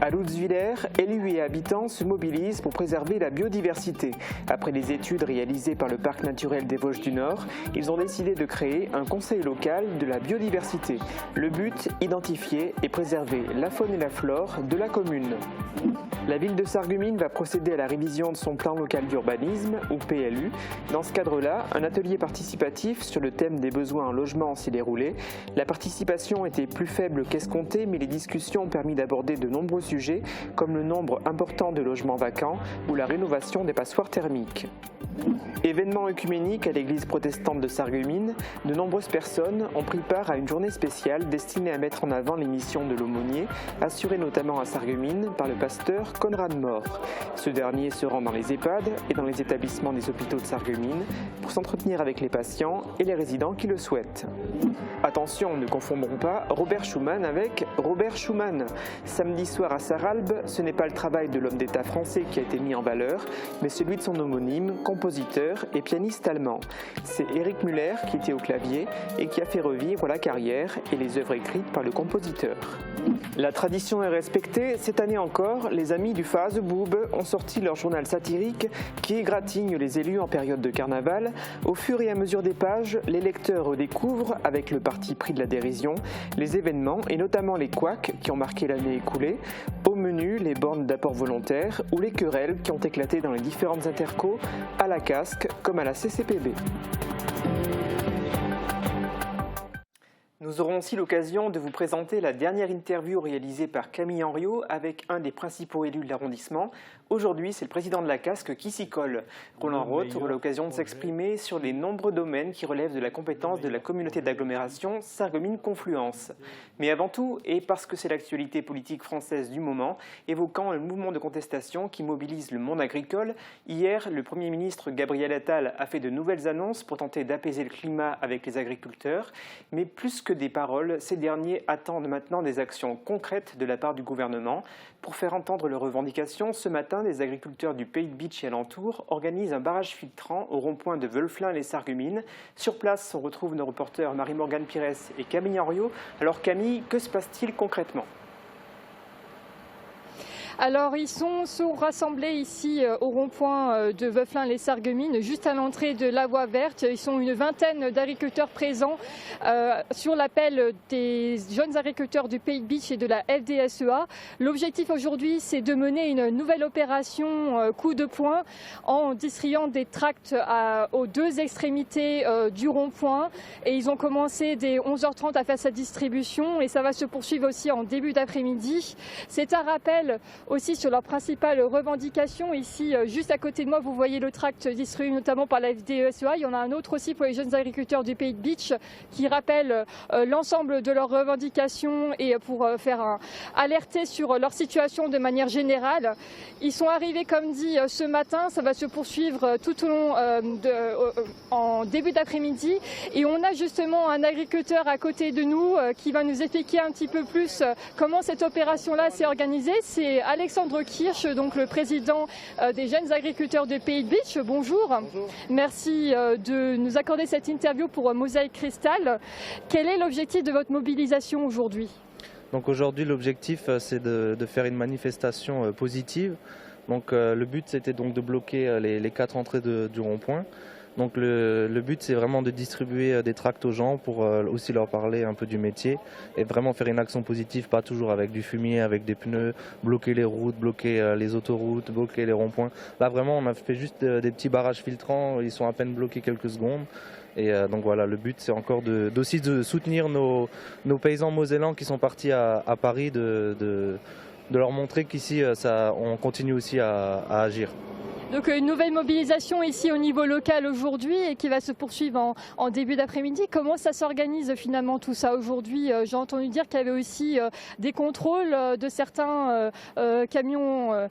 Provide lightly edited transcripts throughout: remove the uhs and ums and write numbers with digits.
À Lutzwiller, élus et habitants se mobilisent pour préserver la biodiversité. Après les études réalisées par le Parc naturel des Vosges du Nord, ils ont décidé de créer un conseil local de la biodiversité. Le but, identifier et préserver la faune et la flore de la commune. La ville de Sarreguemines va procéder à la révision de son plan local d'urbanisme, ou PLU. Dans ce cadre-là, un atelier participatif sur le thème des besoins en logement s'est déroulé. La participation était plus faible qu'escompté, mais les discussions ont permis d'aborder de nombreux sujets, comme le nombre important de logements vacants ou la rénovation des passoires thermiques. Événement œcuménique à l'église protestante de Sarreguemines, de nombreuses personnes ont pris part à une journée spéciale destinée à mettre en avant les missions de l'aumônier, assurée notamment à Sarreguemines par le pasteur Conrad Mort. Ce dernier se rend dans les EHPAD et dans les établissements des hôpitaux de Sarreguemines pour s'entretenir avec les patients et les résidents qui le souhaitent. Attention, ne confondons pas Robert Schuman avec Robert Schuman. Samedi soir à Sarralbe, ce n'est pas le travail de l'homme d'État français qui a été mis en valeur, mais celui de son homonyme, compositeur et pianiste allemand. C'est Eric Müller qui était au clavier et qui a fait revivre la carrière et les œuvres écrites par le compositeur. La tradition est respectée. Cette année encore, les amis du Phaseboub ont sorti leur journal satirique qui égratigne les élus en période de carnaval. Au fur et à mesure des pages, les lecteurs redécouvrent, avec le parti pris de la dérision, les événements et notamment les couacs qui ont marqué l'année écoulée. Au menu, les bornes d'apport volontaire ou les querelles qui ont éclaté dans les différentes intercos, à la casque comme à la CCPB. Nous aurons aussi l'occasion de vous présenter la dernière interview réalisée par Camille Henriot avec un des principaux élus de l'arrondissement. Aujourd'hui, c'est le président de la Casque qui s'y colle. Roland Roth aura l'occasion de s'exprimer sur les nombreux domaines qui relèvent de la compétence de la communauté d'agglomération Sarreguemines-Confluence. Mais avant tout, et parce que c'est l'actualité politique française du moment, évoquant le mouvement de contestation qui mobilise le monde agricole, hier, le Premier ministre Gabriel Attal a fait de nouvelles annonces pour tenter d'apaiser le climat avec les agriculteurs. Mais plus que des paroles, ces derniers attendent maintenant des actions concrètes de la part du gouvernement. Pour faire entendre leurs revendications, ce matin, les agriculteurs du Pays de Bitche et alentour organisent un barrage filtrant au rond-point de Veulflin-les-Sarreguemines. Sur place, on retrouve nos reporters Marie-Morgane Pires et Camille Henriot. Alors Camille, que se passe-t-il concrètement ? Alors ils sont rassemblés ici au rond-point de Veulflin-les-Sarreguemines, juste à l'entrée de la voie verte. Ils sont une vingtaine d'agriculteurs présents sur l'appel des jeunes agriculteurs du Pays de Bitche et de la FDSEA. L'objectif aujourd'hui, c'est de mener une nouvelle opération coup de poing en distribuant des tracts aux deux extrémités du rond-point. Et ils ont commencé dès 11h30 à faire cette distribution et ça va se poursuivre aussi en début d'après-midi. C'est un rappel aussi sur leurs principales revendications. Ici, juste à côté de moi, vous voyez le tract distribué notamment par la FDSEA. Il y en a un autre aussi pour les jeunes agriculteurs du Pays de Bitche qui rappelle l'ensemble de leurs revendications et pour faire alerter sur leur situation de manière générale. Ils sont arrivés, comme dit, ce matin. Ça va se poursuivre tout au long en début d'après-midi. Et on a justement un agriculteur à côté de nous qui va nous expliquer un petit peu plus comment cette opération-là s'est organisée. C'est Alexandre Kirsch, donc le président des jeunes agriculteurs du Pays de Bitche. Bonjour. Bonjour. Merci de nous accorder cette interview pour Mosaïque Cristal. Quel est l'objectif de votre mobilisation aujourd'hui ? Donc aujourd'hui, l'objectif, c'est de faire une manifestation positive. Donc le but, c'était donc de bloquer les 4 entrées du rond-point. Donc le but, c'est vraiment de distribuer des tracts aux gens pour aussi leur parler un peu du métier et vraiment faire une action positive, pas toujours avec du fumier, avec des pneus, bloquer les routes, bloquer les autoroutes, bloquer les ronds-points. Là, vraiment, on a fait juste des petits barrages filtrants, ils sont à peine bloqués quelques secondes. Et donc voilà, le but, c'est encore aussi de soutenir nos paysans mosellans qui sont partis à Paris, de leur montrer qu'ici, on continue aussi à agir. Donc une nouvelle mobilisation ici au niveau local aujourd'hui et qui va se poursuivre en début d'après-midi. Comment ça s'organise finalement tout ça aujourd'hui ? J'ai entendu dire qu'il y avait aussi des contrôles de certains camions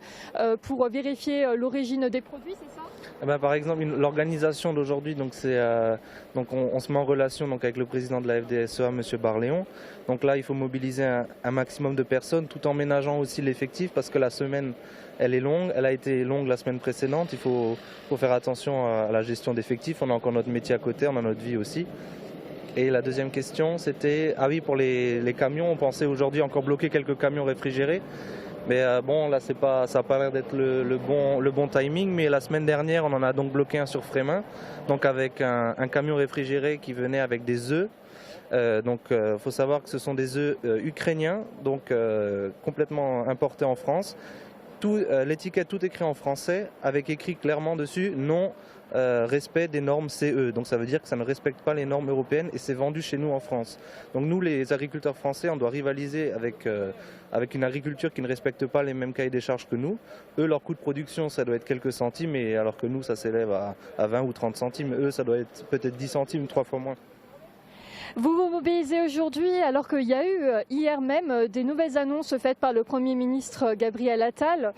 pour vérifier l'origine des produits, c'est ça ? Par exemple, l'organisation d'aujourd'hui, donc on se met en relation donc avec le président de la FDSEA, M. Barléon. Donc là, il faut mobiliser un maximum de personnes tout en ménageant aussi l'effectif parce que la semaine, elle est longue. Elle a été longue la semaine précédente. Il faut faire attention à la gestion d'effectifs. On a encore notre métier à côté, on a notre vie aussi. Et la deuxième question, c'était, pour les camions, on pensait aujourd'hui encore bloquer quelques camions réfrigérés. Mais bon, là, ça n'a pas l'air d'être le bon timing. Mais la semaine dernière, on en a donc bloqué un sur Frémin, donc avec un camion réfrigéré qui venait avec des œufs. Donc, faut savoir que ce sont des œufs ukrainiens, donc complètement importés en France. L'étiquette, tout écrit en français, avec écrit clairement dessus non respect des normes CE. Donc ça veut dire que ça ne respecte pas les normes européennes et c'est vendu chez nous en France. Donc nous, les agriculteurs français, on doit rivaliser avec une agriculture qui ne respecte pas les mêmes cahiers des charges que nous. Eux, leur coût de production, ça doit être quelques centimes, alors que nous, ça s'élève à 20 ou 30 centimes. Eux, ça doit être peut-être 10 centimes, 3 fois moins. Vous vous mobilisez aujourd'hui alors qu'il y a eu hier même des nouvelles annonces faites par le Premier ministre Gabriel Attal.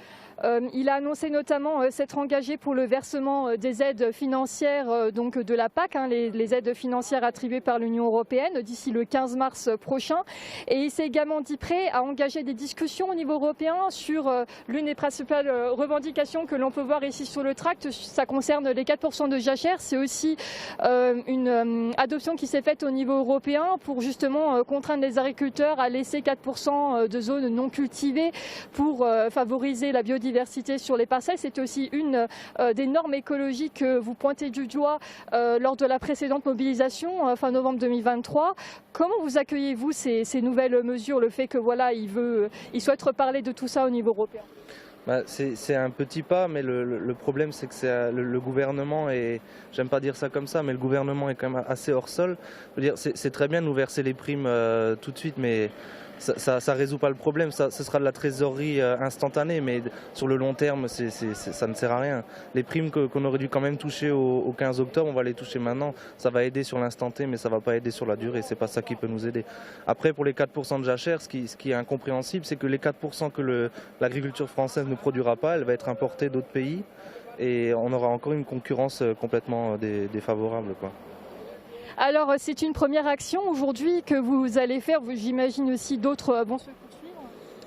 Il a annoncé notamment s'être engagé pour le versement des aides financières donc de la PAC, les aides financières attribuées par l'Union européenne d'ici le 15 mars prochain. Et il s'est également dit prêt à engager des discussions au niveau européen sur l'une des principales revendications que l'on peut voir ici sur le tract. Ça concerne les 4% de jachère. C'est aussi une adoption qui s'est faite au niveau européen pour justement contraindre les agriculteurs à laisser 4% de zones non cultivées pour favoriser la biodiversité sur les parcelles. C'était aussi une des normes écologiques que vous pointez du doigt lors de la précédente mobilisation fin novembre 2023. Comment vous accueillez-vous ces nouvelles mesures, le fait que voilà, il souhaite reparler de tout ça au niveau européen? C'est un petit pas, mais le problème c'est que le gouvernement est, j'aime pas dire ça comme ça, mais le gouvernement est quand même assez hors sol. Je veux dire, c'est très bien de nous verser les primes tout de suite, mais ça résout pas le problème. Ce sera de la trésorerie instantanée, mais sur le long terme, ça ne sert à rien. Les primes qu'on aurait dû quand même toucher au 15 octobre, on va les toucher maintenant. Ça va aider sur l'instant T, mais ça va pas aider sur la durée. C'est pas ça qui peut nous aider. Après, pour les 4% de jachère, ce qui est incompréhensible, c'est que les 4% que l'agriculture française ne produira pas, elle va être importée d'autres pays, et on aura encore une concurrence complètement défavorable, quoi. Alors, c'est une première action aujourd'hui que vous allez faire. J'imagine aussi d'autres vont se poursuivre.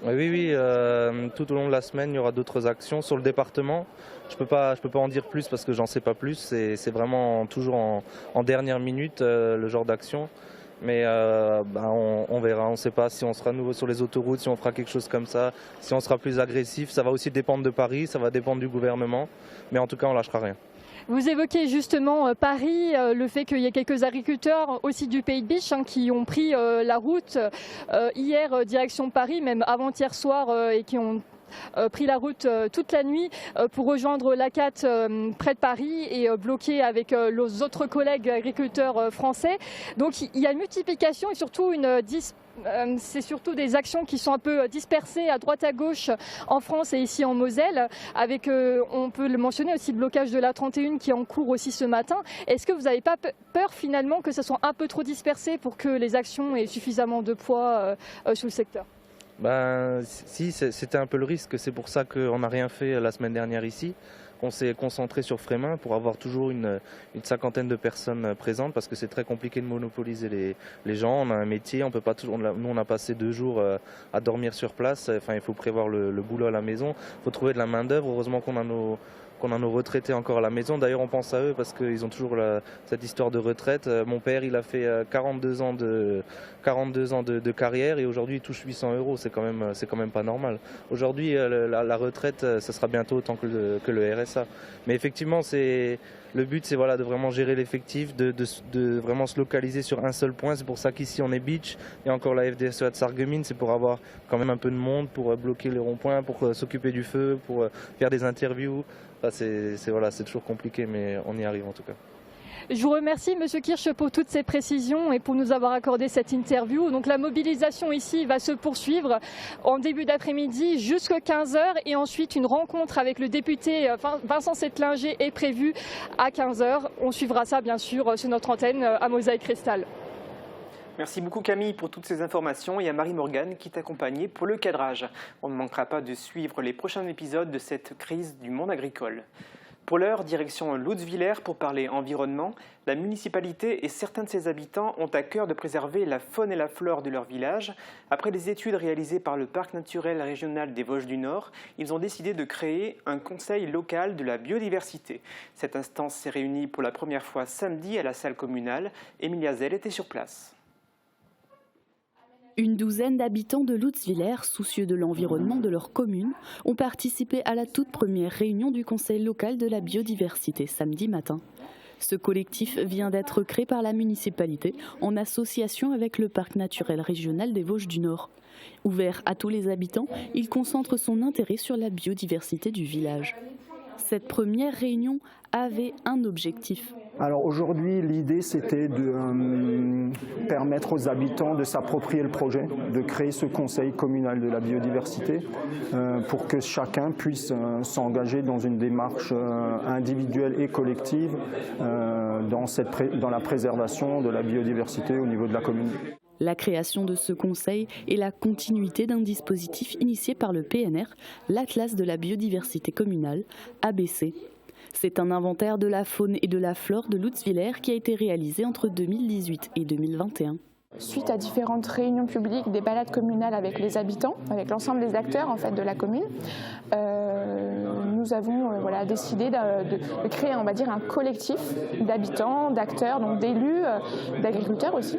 Oui, tout au long de la semaine, il y aura d'autres actions sur le département. Je peux pas en dire plus parce que j'en sais pas plus. C'est vraiment toujours en dernière minute le genre d'action. Mais on verra, on ne sait pas si on sera nouveau sur les autoroutes, si on fera quelque chose comme ça, si on sera plus agressif. Ça va aussi dépendre de Paris, ça va dépendre du gouvernement. Mais en tout cas, on lâchera rien. Vous évoquez justement Paris, le fait qu'il y ait quelques agriculteurs aussi du Pays de Biche qui ont pris la route hier direction Paris, même avant-hier soir, et qui ont pris la route toute la nuit pour rejoindre l'ACAT près de Paris et bloquer avec les autres collègues agriculteurs français. Donc il y a une multiplication et surtout c'est surtout des actions qui sont un peu dispersées à droite à gauche en France et ici en Moselle, avec, on peut le mentionner aussi, le blocage de la 31 qui est en cours aussi ce matin. Est-ce que vous n'avez pas peur finalement que ça soit un peu trop dispersé pour que les actions aient suffisamment de poids sur le secteur? Si, c'était un peu le risque. C'est pour ça qu'on n'a rien fait la semaine dernière ici. On s'est concentré sur Frémin pour avoir toujours une cinquantaine de personnes présentes parce que c'est très compliqué de monopoliser les gens. On a un métier, on peut pas toujours. Nous, on a passé 2 jours à dormir sur place. Enfin, il faut prévoir le boulot à la maison. Il faut trouver de la main d'œuvre. Heureusement qu'on a nos retraités encore à la maison. D'ailleurs, on pense à eux parce qu'ils ont toujours cette histoire de retraite. Mon père, il a fait 42 ans de carrière et aujourd'hui, il touche 800 €. C'est quand même pas normal. Aujourd'hui, la retraite, ça sera bientôt autant que le RSA. Mais effectivement, le but, c'est de vraiment gérer l'effectif, de vraiment se localiser sur un seul point. C'est pour ça qu'ici, on est beach. Et encore la FDSEA de Sarreguemines, c'est pour avoir quand même un peu de monde, pour bloquer les ronds-points, pour s'occuper du feu, pour faire des interviews. C'est toujours compliqué, mais on y arrive en tout cas. Je vous remercie, Monsieur Kirsch, pour toutes ces précisions et pour nous avoir accordé cette interview. Donc la mobilisation ici va se poursuivre en début d'après-midi jusqu'à 15 h et ensuite une rencontre avec le député Vincent Settlinger est prévue à 15 h. On suivra ça bien sûr sur notre antenne à Mosaïque Cristal. Merci beaucoup Camille pour toutes ces informations et à Marie-Morgane qui t'accompagnait pour le cadrage. On ne manquera pas de suivre les prochains épisodes de cette crise du monde agricole. Pour l'heure, direction Lutzwiller pour parler environnement. La municipalité et certains de ses habitants ont à cœur de préserver la faune et la flore de leur village. Après des études réalisées par le Parc naturel régional des Vosges du Nord, ils ont décidé de créer un conseil local de la biodiversité. Cette instance s'est réunie pour la première fois samedi à la salle communale. Emilia Zell était sur place. Une douzaine d'habitants de Lutzwiller, soucieux de l'environnement de leur commune, ont participé à la toute première réunion du Conseil local de la biodiversité samedi matin. Ce collectif vient d'être créé par la municipalité en association avec le parc naturel régional des Vosges du Nord. Ouvert à tous les habitants, il concentre son intérêt sur la biodiversité du village. Cette première réunion avait un objectif. Alors aujourd'hui, l'idée c'était de permettre aux habitants de s'approprier le projet, de créer ce conseil communal de la biodiversité pour que chacun puisse s'engager dans une démarche individuelle et collective dans la préservation de la biodiversité au niveau de la commune. La création de ce conseil est la continuité d'un dispositif initié par le PNR, l'Atlas de la biodiversité communale, ABC. C'est un inventaire de la faune et de la flore de Lutzwiller qui a été réalisé entre 2018 et 2021. Suite à différentes réunions publiques, des balades communales avec les habitants, avec l'ensemble des acteurs en fait, de la commune, nous avons décidé de créer on va dire, un collectif d'habitants, d'acteurs, donc d'élus, d'agriculteurs aussi,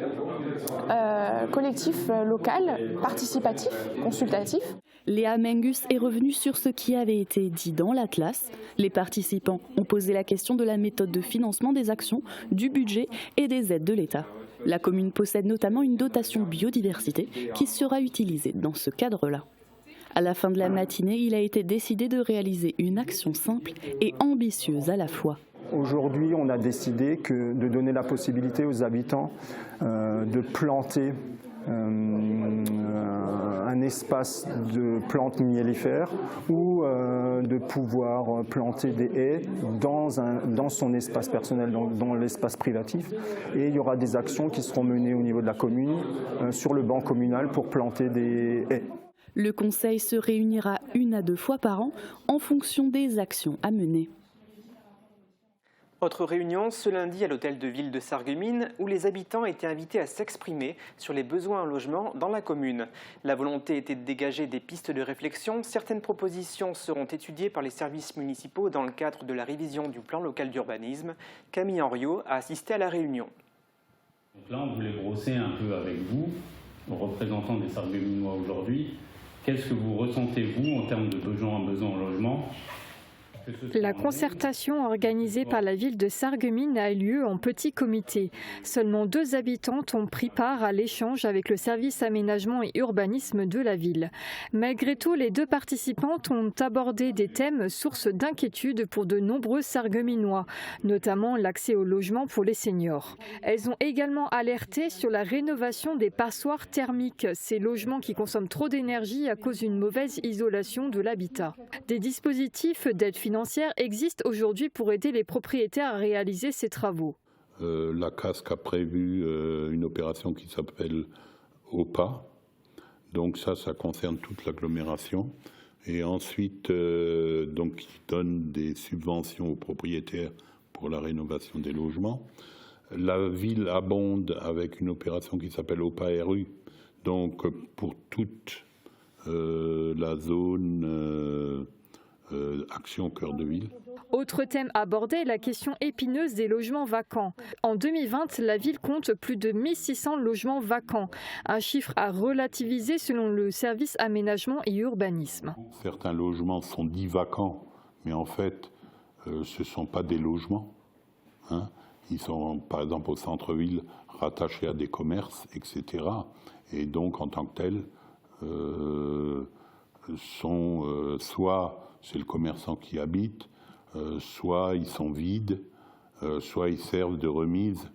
collectif local, participatif, consultatif. Léa Mengus est revenue sur ce qui avait été dit dans l'Atlas. Les participants ont posé la question de la méthode de financement des actions, du budget et des aides de l'État. La commune possède notamment une dotation biodiversité qui sera utilisée dans ce cadre-là. À la fin de la matinée, il a été décidé de réaliser une action simple et ambitieuse à la fois. Aujourd'hui, on a décidé de donner la possibilité aux habitants de planter un espace de plantes mellifères ou de pouvoir planter des haies dans son espace personnel, dans l'espace privatif. Et il y aura des actions qui seront menées au niveau de la commune sur le banc communal pour planter des haies. Le conseil se réunira 1 à 2 fois par an en fonction des actions à mener. Autre réunion ce lundi à l'hôtel de ville de Sarreguemines où les habitants étaient invités à s'exprimer sur les besoins en logement dans la commune. La volonté était de dégager des pistes de réflexion. Certaines propositions seront étudiées par les services municipaux dans le cadre de la révision du plan local d'urbanisme. Camille Henriot a assisté à la réunion. Donc là, on voulait brosser un peu avec vous, représentants des Sarregueminois aujourd'hui. Qu'est-ce que vous ressentez, vous, en termes de besoins en logement ? La concertation organisée par la ville de Sarreguemines a eu lieu en petit comité. Seulement 2 habitantes ont pris part à l'échange avec le service aménagement et urbanisme de la ville. Malgré tout, les 2 participantes ont abordé des thèmes sources d'inquiétude pour de nombreux Sarregueminois, notamment l'accès au logement pour les seniors. Elles ont également alerté sur la rénovation des passoires thermiques, ces logements qui consomment trop d'énergie à cause d'une mauvaise isolation de l'habitat. Des dispositifs d'aide financière existe aujourd'hui pour aider les propriétaires à réaliser ces travaux. La CASC a prévu une opération qui s'appelle OPA. Donc ça concerne toute l'agglomération. Et ensuite, donc, il donne des subventions aux propriétaires pour la rénovation des logements. La ville abonde avec une opération qui s'appelle OPA-RU. Donc pour toute la zone Action Cœur de Ville. Autre thème abordé, la question épineuse des logements vacants. En 2020, la ville compte plus de 1600 logements vacants, un chiffre à relativiser selon le service aménagement et urbanisme. Certains logements sont dits vacants, mais en fait, ce ne sont pas des logements. Ils sont, par exemple, au centre-ville, rattachés à des commerces, etc. Et donc, en tant que tels, sont soit c'est le commerçant qui habite, soit ils sont vides, soit ils servent de remise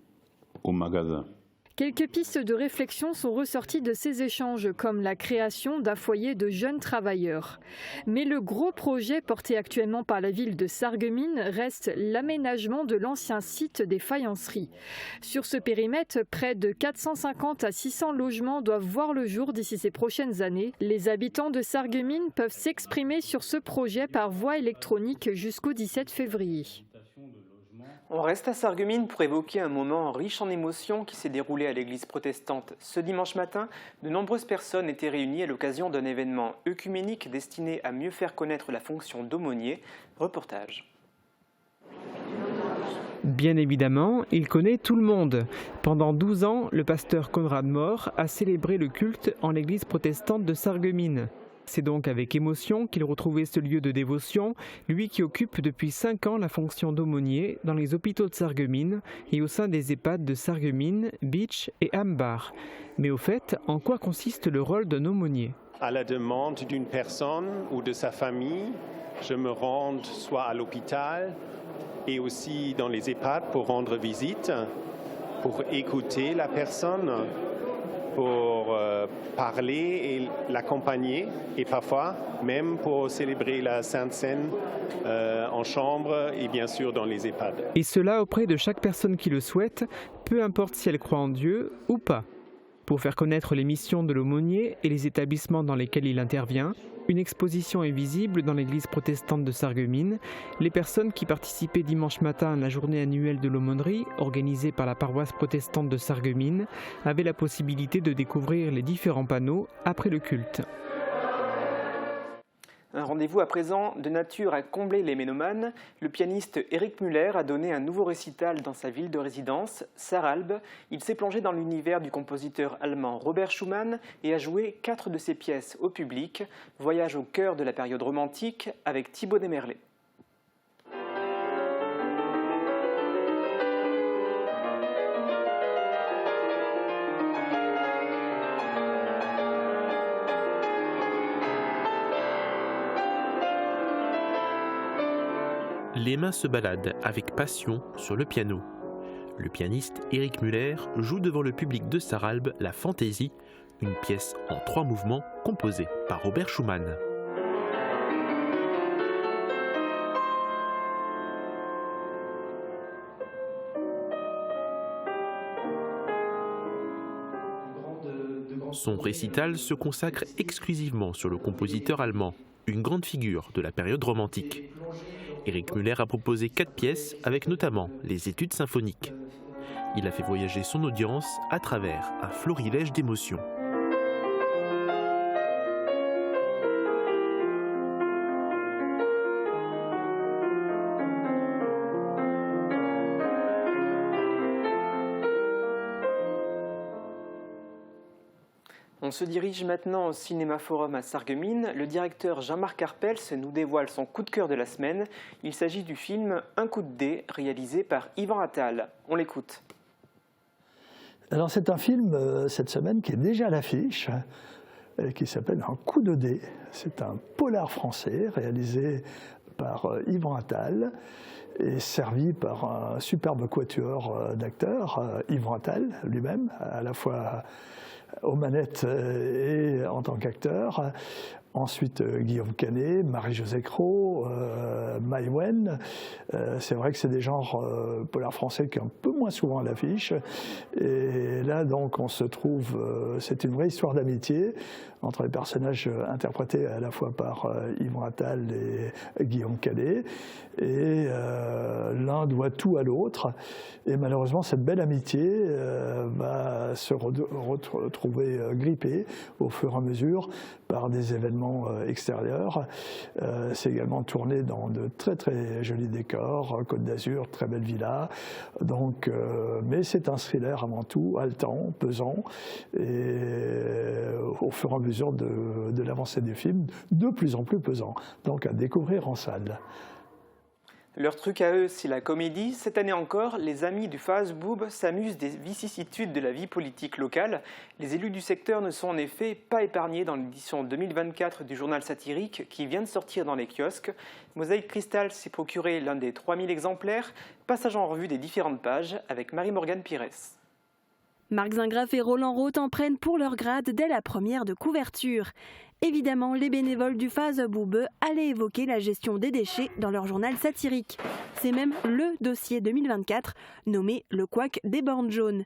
au magasin. Quelques pistes de réflexion sont ressorties de ces échanges, comme la création d'un foyer de jeunes travailleurs. Mais le gros projet porté actuellement par la ville de Sarreguemines reste l'aménagement de l'ancien site des faïenceries. Sur ce périmètre, près de 450 à 600 logements doivent voir le jour d'ici ces prochaines années. Les habitants de Sarreguemines peuvent s'exprimer sur ce projet par voie électronique jusqu'au 17 février. On reste à Sarreguemines pour évoquer un moment riche en émotions qui s'est déroulé à l'église protestante. Ce dimanche matin, de nombreuses personnes étaient réunies à l'occasion d'un événement œcuménique destiné à mieux faire connaître la fonction d'aumônier. Reportage. Bien évidemment, il connaît tout le monde. Pendant 12 ans, le pasteur Konrad Mohr a célébré le culte en l'église protestante de Sarreguemines. C'est donc avec émotion qu'il retrouvait ce lieu de dévotion, lui qui occupe depuis 5 ans la fonction d'aumônier dans les hôpitaux de Sarreguemines et au sein des EHPAD de Sarreguemines, Beach et Ambar. Mais au fait, en quoi consiste le rôle d'un aumônier ? À la demande d'une personne ou de sa famille, je me rends soit à l'hôpital et aussi dans les EHPAD pour rendre visite, pour écouter la personne, pour parler et l'accompagner, et parfois même pour célébrer la Sainte Seine en chambre et bien sûr dans les EHPAD. Et cela auprès de chaque personne qui le souhaite, peu importe si elle croit en Dieu ou pas. Pour faire connaître les missions de l'aumônier et les établissements dans lesquels il intervient, une exposition est visible dans l'église protestante de Sarreguemines. Les personnes qui participaient dimanche matin à la journée annuelle de l'aumônerie, organisée par la paroisse protestante de Sarreguemines, avaient la possibilité de découvrir les différents panneaux après le culte. Un rendez-vous à présent de nature à combler les mélomanes. Le pianiste Eric Müller a donné un nouveau récital dans sa ville de résidence, Sarralbe. Il s'est plongé dans l'univers du compositeur allemand Robert Schumann et a joué 4 de ses pièces au public. Voyage au cœur de la période romantique avec Thibaut Desmerlet. Les mains se baladent avec passion sur le piano. Le pianiste Eric Müller joue devant le public de Sarralbe la Fantaisie, une pièce en 3 mouvements composée par Robert Schumann. Son récital se consacre exclusivement sur le compositeur allemand, une grande figure de la période romantique. Eric Müller a proposé 4 pièces avec notamment les études symphoniques. Il a fait voyager son audience à travers un florilège d'émotions. On se dirige maintenant au Cinéma Forum à Sarreguemines. Le directeur Jean-Marc Arpels nous dévoile son coup de cœur de la semaine. Il s'agit du film Un coup de dé, réalisé par Yvan Attal. On l'écoute. Alors c'est un film cette semaine qui est déjà à l'affiche, qui s'appelle Un coup de dé. C'est un polar français réalisé par Yvan Attal et servi par un superbe quatuor d'acteurs, Yvan Attal lui-même, à la fois aux manettes et en tant qu'acteur. Ensuite, Guillaume Canet, Marie-Josée Cros, Maïwen. C'est vrai que c'est des genres polars français qui sont un peu moins souvent à l'affiche. Et là, donc, on se trouve... c'est une vraie histoire d'amitié entre les personnages interprétés à la fois par Yvan Attal et Guillaume Canet. Et l'un doit tout à l'autre. Et malheureusement, cette belle amitié va se retrouver grippée au fur et à mesure par des événements extérieurs. C'est également tourné dans de très très jolis décors, Côte d'Azur, très belle villa. Donc, mais c'est un thriller avant tout, haletant, pesant, et au fur et à mesure de l'avancée du film, de plus en plus pesant. Donc à découvrir en salle. Leur truc à eux, c'est la comédie. Cette année encore, les amis du Fazboob s'amusent des vicissitudes de la vie politique locale. Les élus du secteur ne sont en effet pas épargnés dans l'édition 2024 du journal satirique qui vient de sortir dans les kiosques. Mosaïque Cristal s'est procuré l'un des 3000 exemplaires. Passage en revue des différentes pages avec Marie-Morgane Pires. Marc Zingraff et Roland Roth en prennent pour leur grade dès la première de couverture. Évidemment, les bénévoles du Fazboob allaient évoquer la gestion des déchets dans leur journal satirique. C'est même le dossier 2024, nommé le couac des bornes jaunes.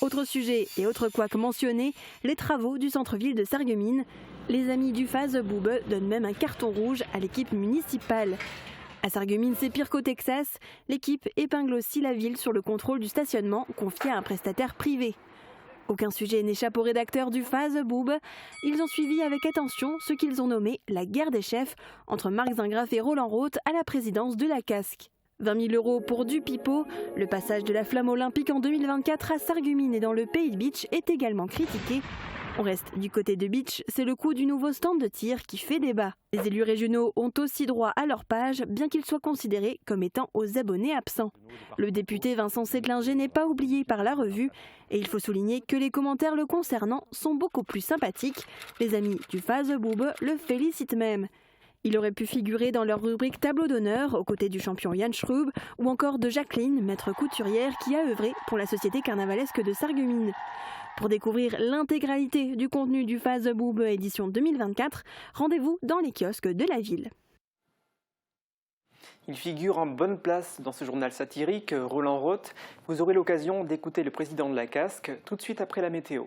Autre sujet et autre couac mentionné, les travaux du centre-ville de Sarreguemines. Les amis du Fazboob donnent même un carton rouge à l'équipe municipale. À Sarreguemines, c'est pire qu'au Texas. L'équipe épingle aussi la ville sur le contrôle du stationnement confié à un prestataire privé. Aucun sujet n'échappe aux rédacteurs du Fazboob. Ils ont suivi avec attention ce qu'ils ont nommé la guerre des chefs entre Marc Zingraff et Roland Roth à la présidence de la Casque. 20 000 € pour du pipeau. Le passage de la flamme olympique en 2024 à Sarreguemines et dans le Pays de Beach est également critiqué. On reste du côté de Beach, c'est le coût du nouveau stand de tir qui fait débat. Les élus régionaux ont aussi droit à leur page, bien qu'ils soient considérés comme étant aux abonnés absents. Le député Vincent Sétlinger n'est pas oublié par la revue, et il faut souligner que les commentaires le concernant sont beaucoup plus sympathiques. Les amis du Phasebube le félicitent même. Il aurait pu figurer dans leur rubrique tableau d'honneur aux côtés du champion Yann Schrub ou encore de Jacqueline, maître couturière qui a œuvré pour la société carnavalesque de Sarreguemines. Pour découvrir l'intégralité du contenu du Phasebube édition 2024, rendez-vous dans les kiosques de la ville. Il figure en bonne place dans ce journal satirique, Roland Roth. Vous aurez l'occasion d'écouter le président de la Casque tout de suite après la météo.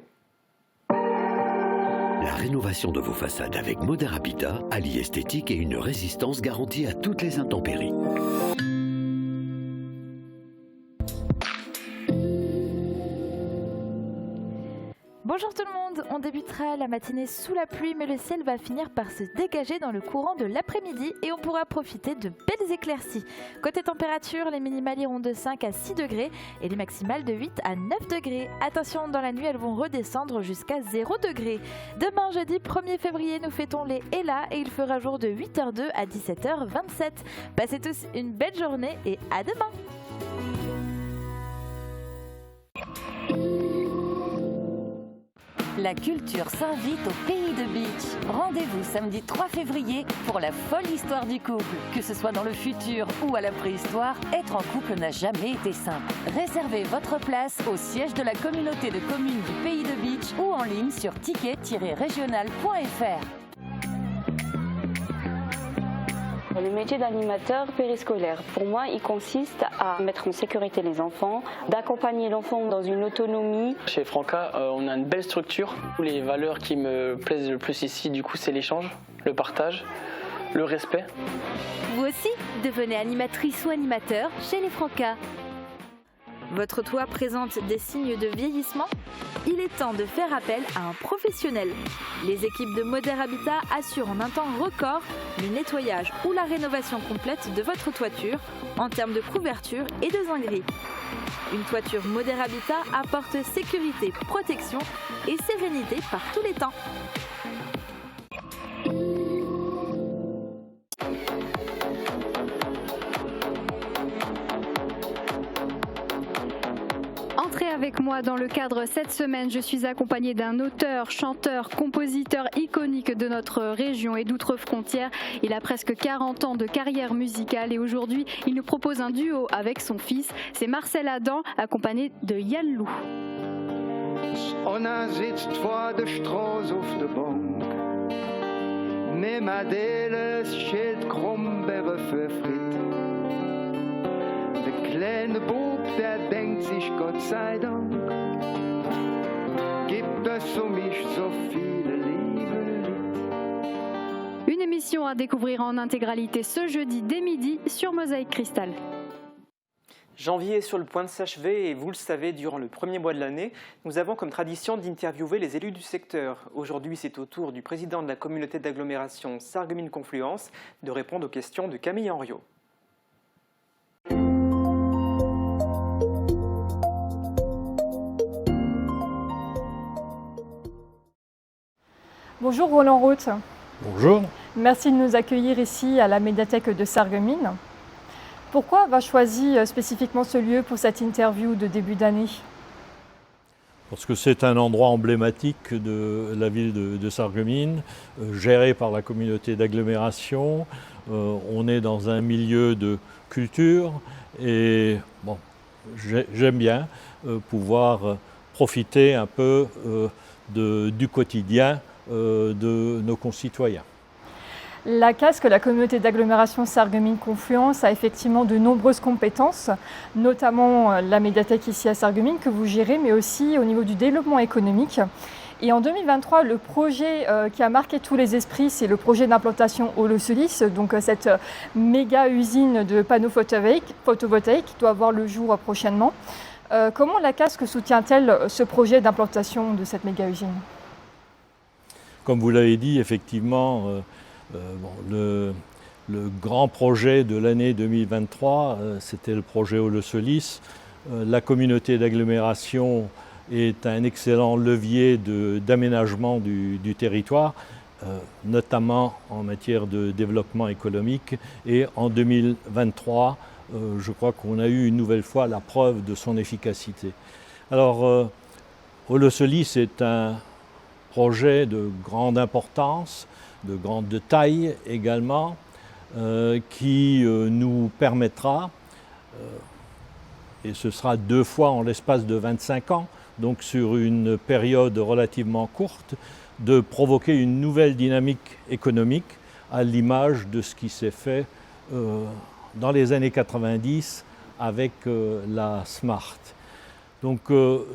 La rénovation de vos façades avec Moder Habitat allie esthétique et une résistance garantie à toutes les intempéries. Bonjour tout le monde, on débutera la matinée sous la pluie mais le ciel va finir par se dégager dans le courant de l'après-midi et on pourra profiter de belles éclaircies. Côté température, les minimales iront de 5 à 6 degrés et les maximales de 8 à 9 degrés. Attention, dans la nuit elles vont redescendre jusqu'à 0 degrés. Demain jeudi 1er février nous fêtons les Ella et il fera jour de 8h02 à 17h27. Passez tous une belle journée et à demain. La culture s'invite au Pays de Beach. Rendez-vous samedi 3 février pour la folle histoire du couple. Que ce soit dans le futur ou à la préhistoire, être en couple n'a jamais été simple. Réservez votre place au siège de la communauté de communes du Pays de Beach ou en ligne sur ticket-régional.fr. Le métier d'animateur périscolaire, pour moi, il consiste à mettre en sécurité les enfants, d'accompagner l'enfant dans une autonomie. Chez Franca, on a une belle structure. Les valeurs qui me plaisent le plus ici, du coup, c'est l'échange, le partage, le respect. Vous aussi, devenez animatrice ou animateur chez les Franca. Votre toit présente des signes de vieillissement ? Il est temps de faire appel à un professionnel. Les équipes de Moder Habitat assurent en un temps record le nettoyage ou la rénovation complète de votre toiture en termes de couverture et de zinguerie. Une toiture Moder Habitat apporte sécurité, protection et sérénité par tous les temps. Entrez avec moi dans le cadre cette semaine. Je suis accompagnée d'un auteur, chanteur, compositeur iconique de notre région et d'outre-frontière. Il a presque 40 ans de carrière musicale et aujourd'hui, il nous propose un duo avec son fils. C'est Marcel Adam, accompagné de Yann Lou. Anna sitzt vor der Straße auf der Bank. Nimm Adele Schild Krummbeere für Fried. Der kleine Bub, der denkt sich Gott sei Dank, gibt es um mich so viele liebe Lied. Une émission à découvrir en intégralité ce jeudi dès midi sur Mosaïque Cristal. Janvier est sur le point de s'achever et vous le savez, durant le premier mois de l'année, nous avons comme tradition d'interviewer les élus du secteur. Aujourd'hui, c'est au tour du président de la communauté d'agglomération Sarreguemines-Confluence de répondre aux questions de Camille Henriot. Bonjour Roland Roth. Bonjour. Merci de nous accueillir ici à la médiathèque de Sarreguemines. Pourquoi avoir choisi spécifiquement ce lieu pour cette interview de début d'année ? Parce que c'est un endroit emblématique de la ville de Sarreguemines, géré par la communauté d'agglomération. On est dans un milieu de culture et bon, j'aime bien pouvoir profiter un peu du quotidien de nos concitoyens. La Casque, la communauté d'agglomération Sarreguemines-Confluence, a effectivement de nombreuses compétences, notamment la médiathèque ici à Sarreguemines que vous gérez, mais aussi au niveau du développement économique. Et en 2023, le projet qui a marqué tous les esprits, c'est le projet d'implantation Holosolis, donc cette méga usine de panneaux photovoltaïques qui doit voir le jour prochainement. Comment la Casque soutient-elle ce projet d'implantation de cette méga usine ? Comme vous l'avez dit, effectivement, le grand projet de l'année 2023, c'était le projet Holosolis. La communauté d'agglomération est un excellent levier d'aménagement du territoire, notamment en matière de développement économique. Et en 2023, je crois qu'on a eu une nouvelle fois la preuve de son efficacité. Alors, Holosolis est un projet de grande importance, de grande taille également, qui nous permettra, et ce sera 2 fois en l'espace de 25 ans, donc sur une période relativement courte, de provoquer une nouvelle dynamique économique à l'image de ce qui s'est fait dans les années 90 avec la Smart. Donc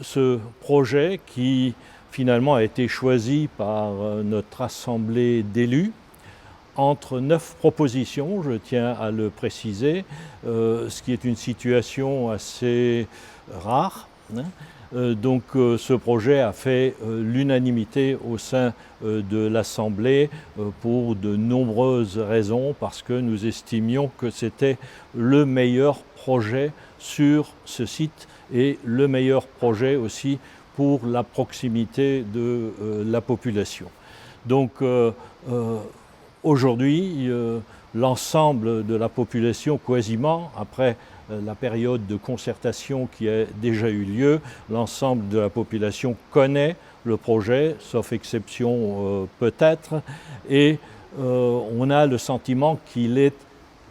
ce projet qui finalement a été choisi par notre assemblée d'élus entre 9 propositions, je tiens à le préciser, ce qui est une situation assez rare. Donc ce projet a fait l'unanimité au sein de l'Assemblée pour de nombreuses raisons, parce que nous estimions que c'était le meilleur projet sur ce site et le meilleur projet aussi pour la proximité de la population. Donc aujourd'hui, l'ensemble de la population, quasiment, après la période de concertation qui a déjà eu lieu, l'ensemble de la population connaît le projet, sauf exception peut-être, et on a le sentiment qu'il est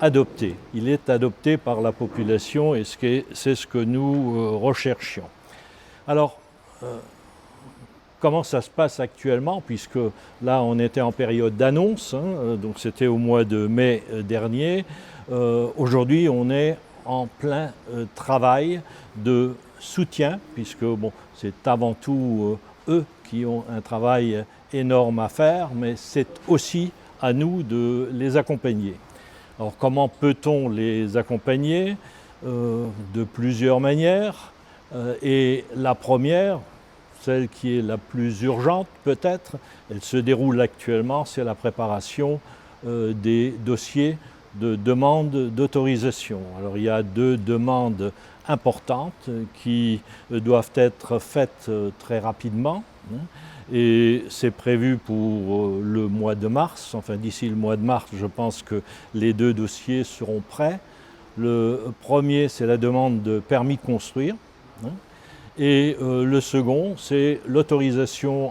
adopté. Il est adopté par la population et c'est ce que nous recherchions. Alors, comment ça se passe actuellement, puisque là on était en période d'annonce, donc c'était au mois de mai dernier. Aujourd'hui on est en plein travail de soutien, puisque bon, c'est avant tout eux qui ont un travail énorme à faire, mais c'est aussi à nous de les accompagner. Alors comment peut-on les accompagner? De plusieurs manières, et la première, celle qui est la plus urgente peut-être, elle se déroule actuellement, c'est la préparation des dossiers de demande d'autorisation. Alors il y a 2 demandes importantes qui doivent être faites très rapidement, et c'est prévu pour le mois de mars. Enfin, d'ici le mois de mars, je pense que les 2 dossiers seront prêts. Le premier, c'est la demande de permis de construire. Et le second, c'est l'autorisation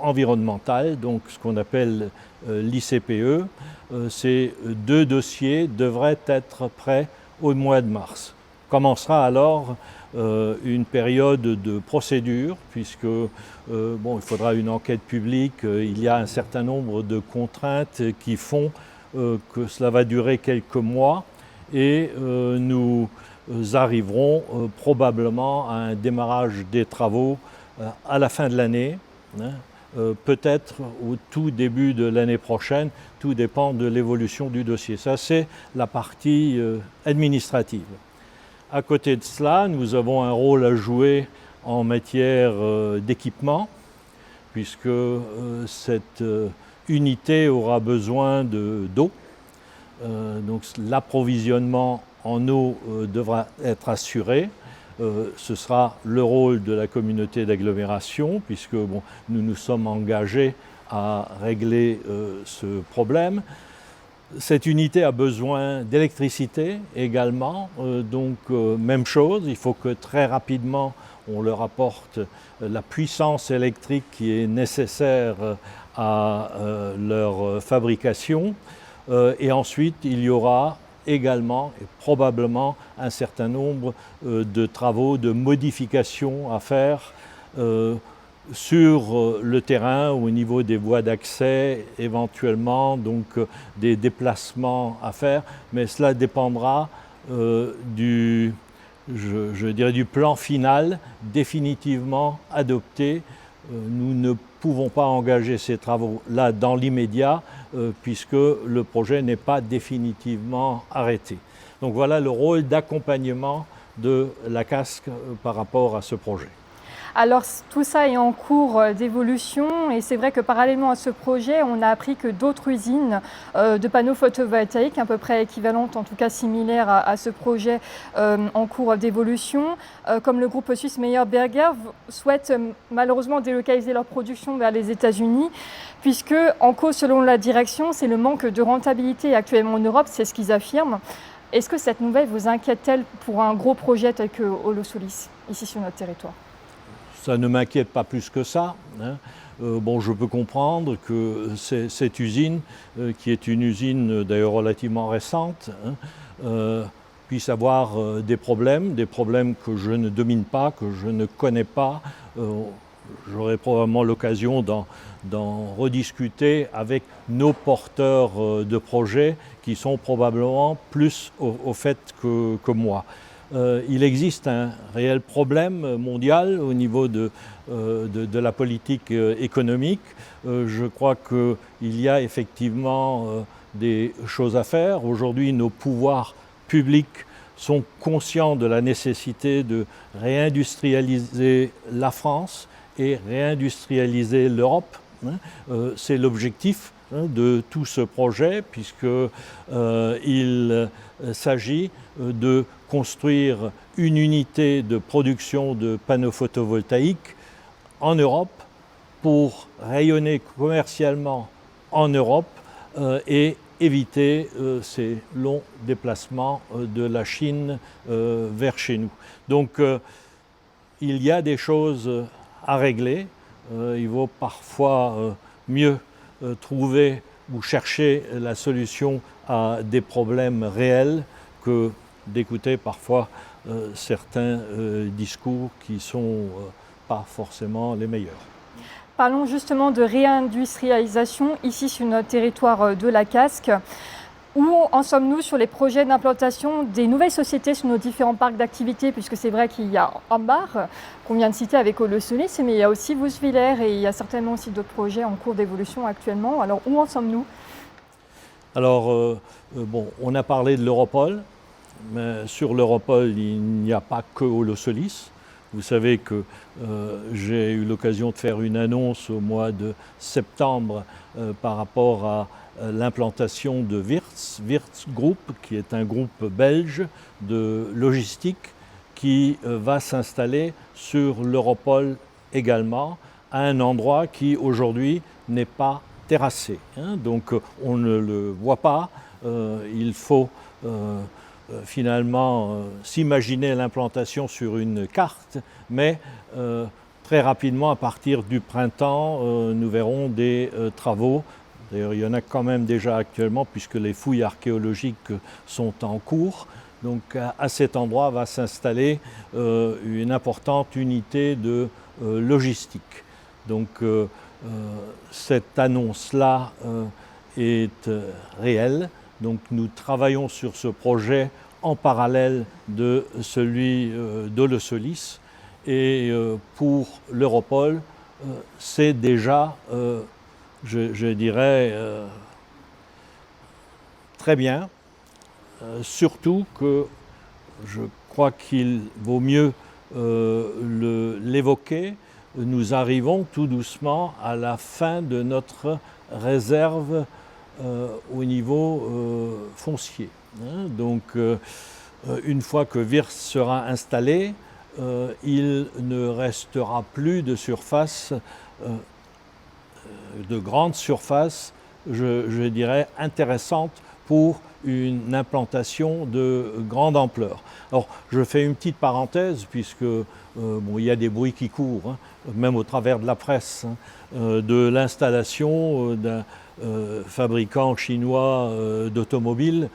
environnementale, donc ce qu'on appelle l'ICPE. Ces 2 dossiers devraient être prêts au mois de mars. Commencera alors une période de procédure, puisque bon, il faudra une enquête publique, il y a un certain nombre de contraintes qui font que cela va durer quelques mois, et nous arriverons probablement à un démarrage des travaux à la fin de l'année, peut-être au tout début de l'année prochaine, tout dépend de l'évolution du dossier. Ça, c'est la partie administrative. À côté de cela, nous avons un rôle à jouer en matière d'équipement, puisque cette unité aura besoin d'eau. Donc l'approvisionnement en eau devra être assuré. Ce sera le rôle de la communauté d'agglomération, puisque bon, nous nous sommes engagés à régler ce problème. Cette unité a besoin d'électricité également, donc même chose, il faut que très rapidement on leur apporte la puissance électrique qui est nécessaire à leur fabrication. Et ensuite, il y aura également et probablement un certain nombre de travaux de modification à faire sur le terrain, au niveau des voies d'accès, éventuellement donc des déplacements à faire, mais cela dépendra je dirais du plan final définitivement adopté. Nous ne pouvons pas engager ces travaux-là dans l'immédiat puisque le projet n'est pas définitivement arrêté. Donc voilà le rôle d'accompagnement de la CASC par rapport à ce projet. Alors tout ça est en cours d'évolution et c'est vrai que parallèlement à ce projet, on a appris que d'autres usines de panneaux photovoltaïques, à peu près équivalentes, en tout cas similaires à ce projet en cours d'évolution, comme le groupe suisse Meyer Burger, souhaitent malheureusement délocaliser leur production vers les États-Unis, puisque en cause, selon la direction, c'est le manque de rentabilité actuellement en Europe, c'est ce qu'ils affirment. Est-ce que cette nouvelle vous inquiète-t-elle pour un gros projet tel que Holosolis, ici sur notre territoire? Ça ne m'inquiète pas plus que ça, hein. Bon, je peux comprendre que cette usine, qui est une usine d'ailleurs relativement récente, hein, puisse avoir des problèmes que je ne domine pas, que je ne connais pas. J'aurai probablement l'occasion d'en rediscuter avec nos porteurs de projets qui sont probablement plus au fait que moi. Il existe un réel problème mondial au niveau de la politique économique. Je crois qu'il y a effectivement des choses à faire. Aujourd'hui, nos pouvoirs publics sont conscients de la nécessité de réindustrialiser la France et réindustrialiser l'Europe. C'est l'objectif de tout ce projet, puisqu'il s'agit de construire une unité de production de panneaux photovoltaïques en Europe pour rayonner commercialement en Europe et éviter ces longs déplacements de la Chine vers chez nous. Donc il y a des choses à régler. Il vaut parfois mieux trouver ou chercher la solution à des problèmes réels que d'écouter parfois certains discours qui ne sont pas forcément les meilleurs. Parlons justement de réindustrialisation ici sur notre territoire de la Casque. Où en sommes-nous sur les projets d'implantation des nouvelles sociétés sur nos différents parcs d'activités, puisque c'est vrai qu'il y a Ambar, qu'on vient de citer avec Holosolis, mais il y a aussi Woeswiller et il y a certainement aussi d'autres projets en cours d'évolution actuellement. Alors où en sommes-nous? Alors, bon, on a parlé de l'Europol, mais sur l'Europol, il n'y a pas que Holosolis. Vous savez que j'ai eu l'occasion de faire une annonce au mois de septembre par rapport à l'implantation de Wirtz Group, qui est un groupe belge de logistique qui va s'installer sur l'Europol également, à un endroit qui aujourd'hui n'est pas terrassé. Donc on ne le voit pas, il faut finalement s'imaginer l'implantation sur une carte, mais très rapidement, à partir du printemps, nous verrons des travaux. D'ailleurs, il y en a quand même déjà actuellement, puisque les fouilles archéologiques sont en cours. Donc à cet endroit va s'installer une importante unité de logistique. Donc cette annonce-là est réelle. Donc nous travaillons sur ce projet en parallèle de celui d'Holosolis. Et pour l'Europol, c'est déjà, je dirais, très bien. Surtout que je crois qu'il vaut mieux l'évoquer. Nous arrivons tout doucement à la fin de notre réserve au niveau foncier. Donc, une fois que Wirtz sera installé, il ne restera plus de surface, de grandes surfaces, je dirais, intéressantes pour une implantation de grande ampleur. Alors, je fais une petite parenthèse, puisque bon, il y a des bruits qui courent, même au travers de la presse, de l'installation d'un fabricant chinois d'automobiles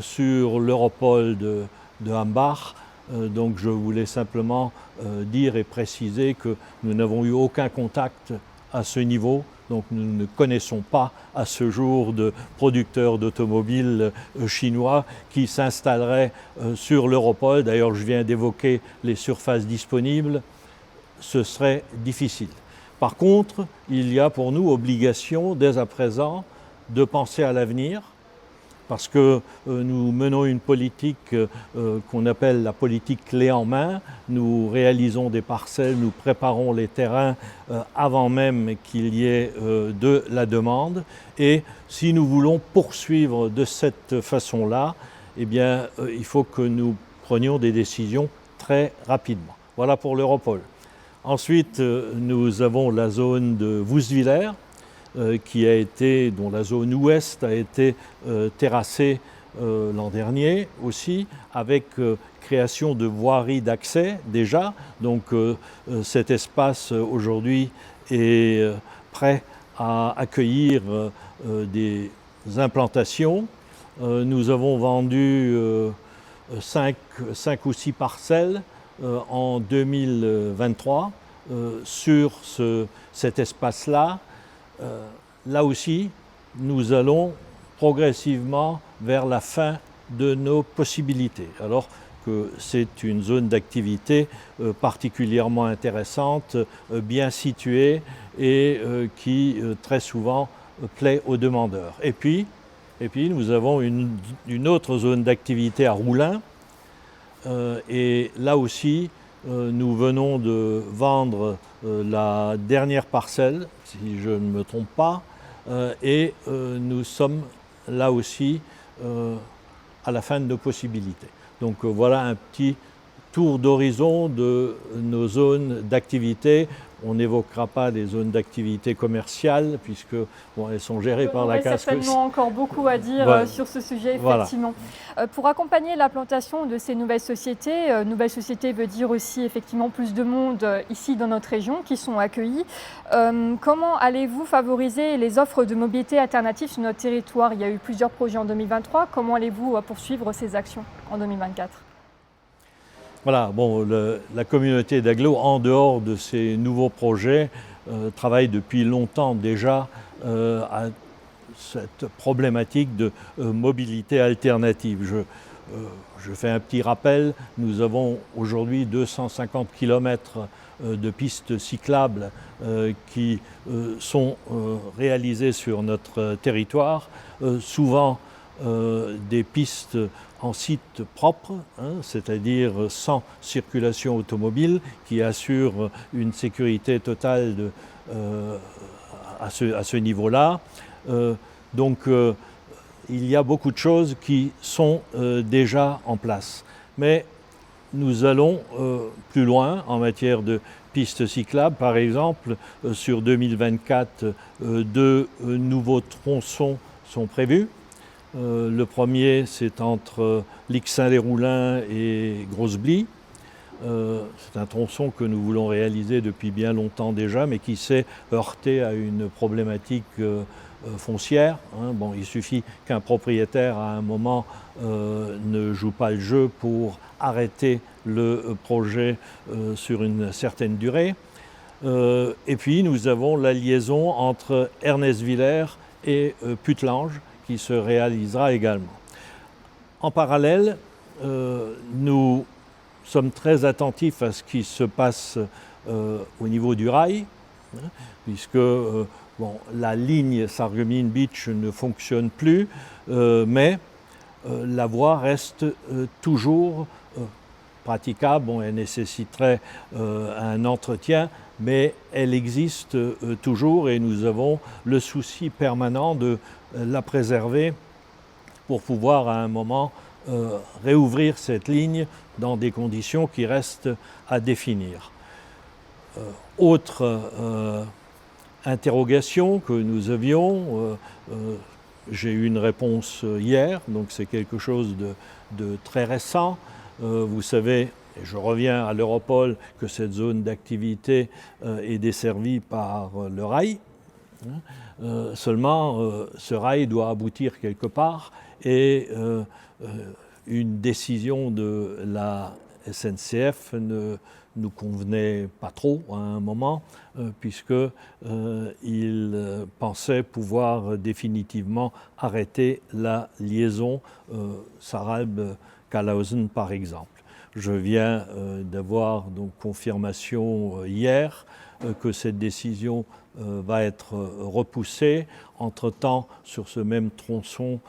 sur l'Europol de Hambach. Donc je voulais simplement dire et préciser que nous n'avons eu aucun contact à ce niveau. Donc nous ne connaissons pas à ce jour de producteurs d'automobiles chinois qui s'installeraient sur l'Europol. D'ailleurs, je viens d'évoquer les surfaces disponibles. Ce serait difficile. Par contre, il y a pour nous obligation, dès à présent, de penser à l'avenir parce que nous menons une politique qu'on appelle la politique clé en main. Nous réalisons des parcelles, nous préparons les terrains avant même qu'il y ait de la demande. Et si nous voulons poursuivre de cette façon-là, eh bien, il faut que nous prenions des décisions très rapidement. Voilà pour l'Europol. Ensuite, nous avons la zone de Woeswiller, dont la zone ouest a été terrassée l'an dernier aussi, avec création de voiries d'accès déjà. Donc cet espace aujourd'hui est prêt à accueillir des implantations. Nous avons vendu 5 ou 6 parcelles en 2023 sur cet espace-là. Là aussi, nous allons progressivement vers la fin de nos possibilités, alors que c'est une zone d'activité particulièrement intéressante, bien située et qui très souvent plaît aux demandeurs. Et puis nous avons une autre zone d'activité à Roulin, et là aussi, nous venons de vendre la dernière parcelle, si je ne me trompe pas, et nous sommes là aussi à la fin de nos possibilités. Donc voilà un petit tour d'horizon de nos zones d'activité. On n'évoquera pas des zones d'activité commerciales puisque elles sont gérées par la CASCOS. Il y a certainement encore beaucoup à dire sur ce sujet, effectivement. Voilà. Pour accompagner l'implantation de ces nouvelles sociétés veut dire aussi effectivement plus de monde ici dans notre région qui sont accueillis. Comment allez-vous favoriser les offres de mobilité alternatives sur notre territoire? Il y a eu plusieurs projets en 2023. Comment allez-vous poursuivre ces actions en 2024? Voilà, bon, la communauté d'Aglo, en dehors de ces nouveaux projets, travaille depuis longtemps déjà à cette problématique de mobilité alternative. Je fais un petit rappel, nous avons aujourd'hui 250 km de pistes cyclables qui sont réalisées sur notre territoire, souvent des pistes en site propre, c'est-à-dire sans circulation automobile, qui assure une sécurité totale à ce niveau-là. Donc il y a beaucoup de choses qui sont déjà en place. Mais nous allons plus loin en matière de pistes cyclables. Par exemple, sur 2024, 2 nouveaux tronçons sont prévus. Le premier, c'est entre Lixin-les-Roulins et Grosse-Blie. C'est un tronçon que nous voulons réaliser depuis bien longtemps déjà, mais qui s'est heurté à une problématique foncière. Bon, il suffit qu'un propriétaire, à un moment, ne joue pas le jeu pour arrêter le projet sur une certaine durée. Et puis, nous avons la liaison entre Ernest-Villers et Putelange, qui se réalisera également. En parallèle, nous sommes très attentifs à ce qui se passe au niveau du rail, puisque la ligne Sarreguemines Beach ne fonctionne plus, mais la voie reste toujours praticable. Bon, elle nécessiterait un entretien, mais elle existe toujours et nous avons le souci permanent de la préserver pour pouvoir à un moment réouvrir cette ligne dans des conditions qui restent à définir. Autre interrogation que nous avions, j'ai eu une réponse hier, donc c'est quelque chose de très récent. Vous savez, et je reviens à l'Europol, que cette zone d'activité est desservie par le rail. Seulement, ce rail doit aboutir quelque part et une décision de la SNCF ne nous convenait pas trop à un moment, puisqu'il pensait pouvoir définitivement arrêter la liaison Sarralbe-Calhausen par exemple. Je viens d'avoir donc confirmation hier que cette décision va être repoussé. Entre-temps, sur ce même tronçon,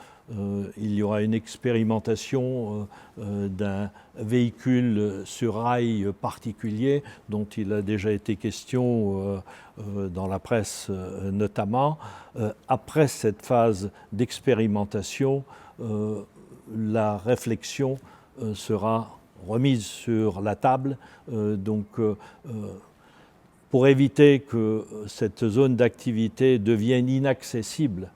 il y aura une expérimentation d'un véhicule sur rail particulier dont il a déjà été question dans la presse notamment. Après cette phase d'expérimentation, la réflexion sera remise sur la table. Pour éviter que cette zone d'activité devienne inaccessible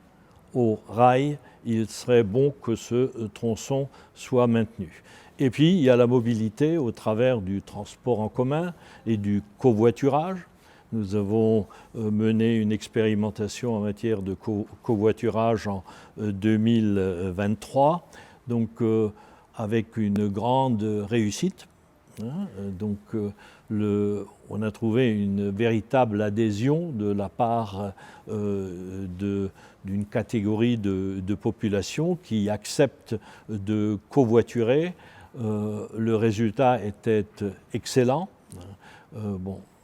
au rail, il serait bon que ce tronçon soit maintenu. Et puis, il y a la mobilité au travers du transport en commun et du covoiturage. Nous avons mené une expérimentation en matière de covoiturage en 2023, donc avec une grande réussite. On a trouvé une véritable adhésion de la part d'une catégorie de population qui accepte de covoiturer. Le résultat était excellent.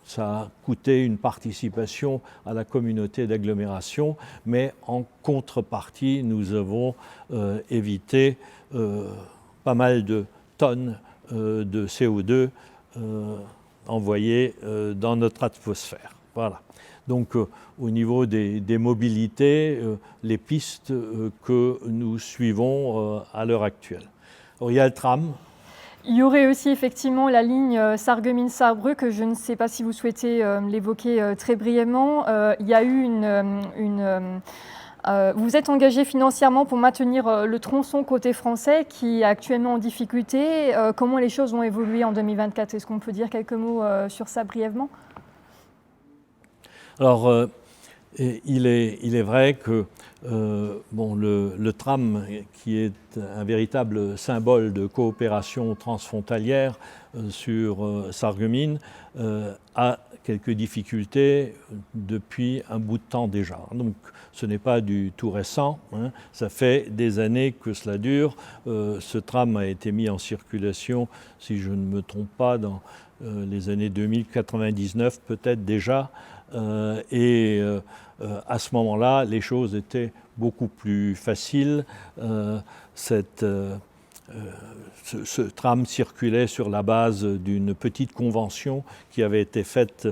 Ça a coûté une participation à la communauté d'agglomération, mais en contrepartie, nous avons évité pas mal de tonnes de CO2 envoyés dans notre atmosphère. Voilà. Donc au niveau des mobilités, les pistes que nous suivons à l'heure actuelle. Alors, il y a le tram. Il y aurait aussi effectivement la ligne Sarreguemines-Sarrebruck, je ne sais pas si vous souhaitez l'évoquer très brièvement. Il y a eu vous êtes engagé financièrement pour maintenir le tronçon côté français qui est actuellement en difficulté. Comment les choses ont évolué en 2024 ? Est-ce qu'on peut dire quelques mots sur ça brièvement ? Alors, il est vrai que le tram, qui est un véritable symbole de coopération transfrontalière sur Sarreguemines, a quelques difficultés depuis un bout de temps déjà. Donc, ce n'est pas du tout récent, ça fait des années que cela dure. Ce tram a été mis en circulation, si je ne me trompe pas, dans les années 2099 peut-être déjà. À ce moment-là, les choses étaient beaucoup plus faciles. Ce tram circulait sur la base d'une petite convention qui avait été faite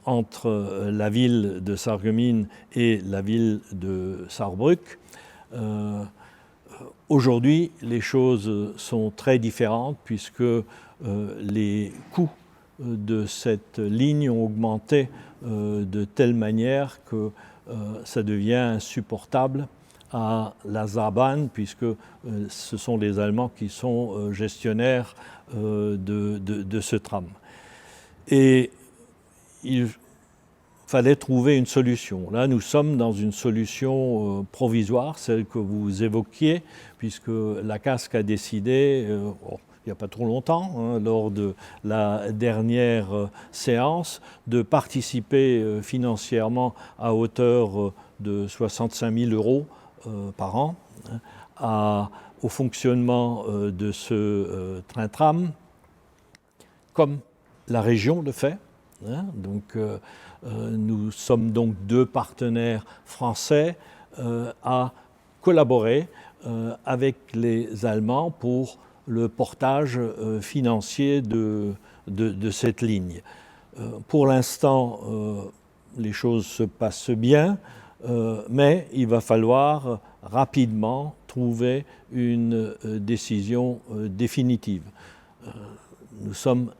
entre la ville de Sarreguemines et la ville de Sarrebruck. Aujourd'hui, les choses sont très différentes puisque les coûts de cette ligne ont augmenté de telle manière que ça devient insupportable à la Saarbahn, puisque ce sont les Allemands qui sont gestionnaires de ce tram. Et il fallait trouver une solution. Là, nous sommes dans une solution provisoire, celle que vous évoquiez, puisque la CASC a décidé, il n'y a pas trop longtemps, lors de la dernière séance, de participer financièrement à hauteur de 65 000 € par an au fonctionnement de ce train-tram, comme la région le fait. Nous sommes donc deux partenaires français à collaborer avec les Allemands pour le portage financier de cette ligne. Pour l'instant, les choses se passent bien, mais il va falloir rapidement trouver une décision définitive. Nous sommes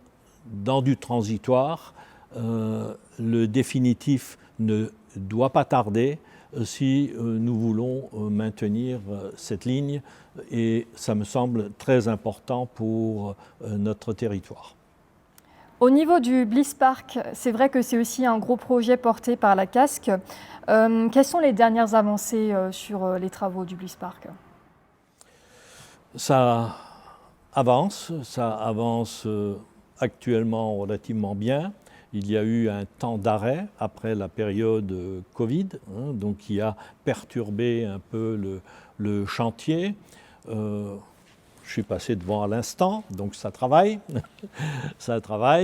dans du transitoire. Le définitif ne doit pas tarder si nous voulons maintenir cette ligne, et ça me semble très important pour notre territoire. Au niveau du Bliss Park, c'est vrai que c'est aussi un gros projet porté par la CASC. Quelles sont les dernières avancées sur les travaux du Bliss Park ? Ça avance actuellement relativement bien. Il y a eu un temps d'arrêt après la période Covid, donc qui a perturbé un peu le chantier. Je suis passé devant à l'instant, donc ça travaille,